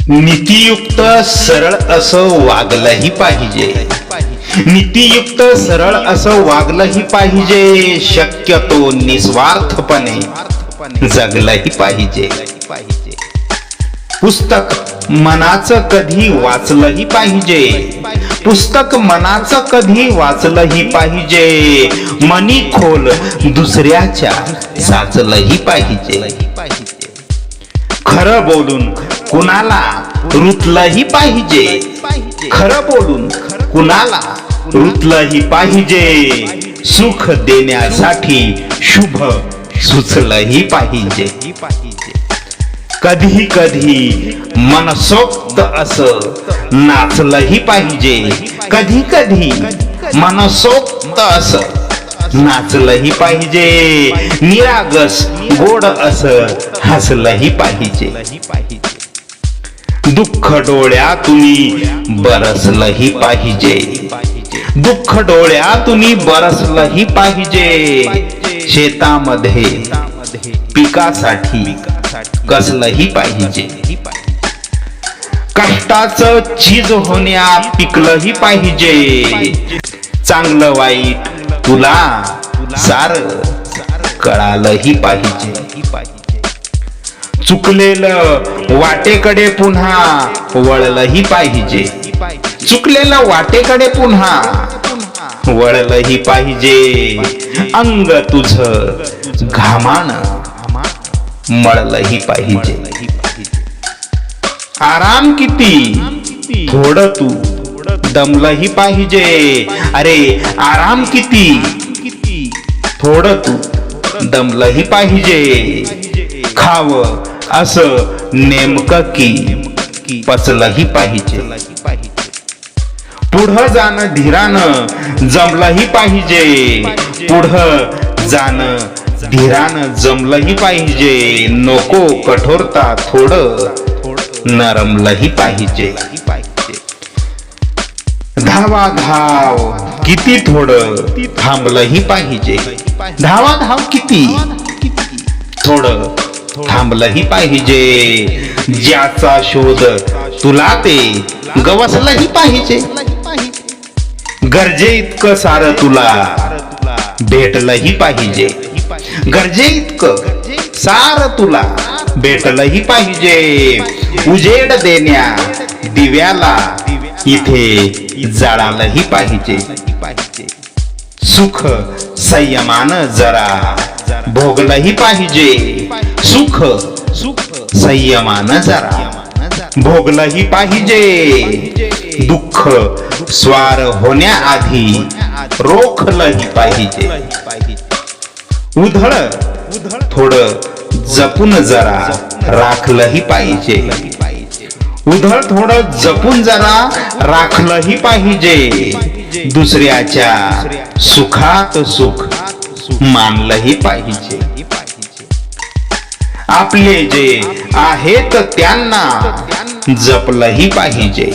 नीतियुक्त सरळ असं वागलंही पाहिजे. नीतियुक्त सरळ असं वागलंही पाहिजे. शक्यतो निस्वार्थपणे जगलंही पाहिजे. पुस्तक मनाचं कधी वाचलंही पाहिजे. पुस्तक मनाचं कधी वाचलंही पाहिजे. मनी खोल दुसऱ्याच्या साचलंही पाहिजे. खरं बोलून कुणाला रुतलंही पाहिजे. खरं बोलून कुणाला रुतलंही पाहिजे. सुख देण्यासाठी शुभ सुचलंही पाहिजे. कधी कधी मनसोक्त असं नाचलंही पाहिजे. कधी कधी मनसोक्त असं नाचलंही पाहिजे. निरागस गोड असं हसलंही पाहिजे. दुःख डोळ्यातून बरसलंही पाहिजे. दुःख डोळ्यातून बरसलंही पाहिजे. शेतामध्ये पिकासाठी कसलंही पाहिजे. कष्टाचं चीज होण्या पिकलंही पाहिजे. चांगलं वाईट तुला सार कळालंही पाहिजे. चुकलेलं वाटेकडे पुन्हा वळलंही पाहिजे. चुकलेलं वाटेकडे पुन्हा वळलंही पाहिजे. अंग तुझं घामानं मळलंही पाहिजे. आराम किती थोडं तू दमलंही पाहिजे. अरे आराम किती थोडं तू दमलंही पाहिजे. खावं असं नेमकं की पचलंही पाहिजे. पुढं जाणं धीरानं जमलंही पाहिजे. पुढं जाणं धीरानं जमलंही पाहिजे. नको कठोरता थोडं नरमलंही पाहिजे. धावा धाव किती थोडं थांबलंही पाहिजे. धावा धाव किती थोडं थांबलंही पाहिजे. ज्याचा शोध तुला ते गवसलंही पाहिजे. गरजे इतकं सारं तुला भेटलंही पाहिजे. गरजे इतकं सार तुला भेटलंही पाहिजे. उजेड देण्या दिव्याला इथे जळालंही पाहिजे. सुख संयमानं जरा भोगलंही पाहिजे. सुख संयमानं जरा भोगलंही पाहिजे. दुःख स्वार होण्याआधी रोखलंही पाहिजे. उधळ थोडं जपून जरा राखलंही पाहिजे. उधळ थोडं जपून जरा राखलंही पाहिजे. दुसऱ्याच्या सुखात सुख मानलंही पाहिजे. आपले जे आहेत त्यांना जपलंही पाहिजे.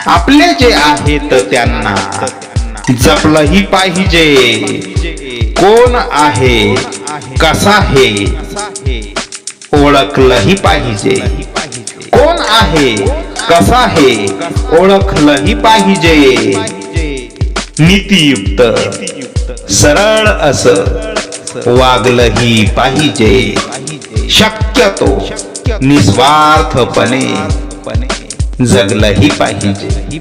आपले जे आहेत त्यांना जपलंही पाहिजे. कोण आहे कसा हे ओळखलंही पाहिजे. कोण आहे कसा हे ओळखलंही पाहिजे. नीतियुक्त सरळ असं वागलंही पाहिजे. शक्यतो निस्वार्थपणे जगलंही पाहिजे.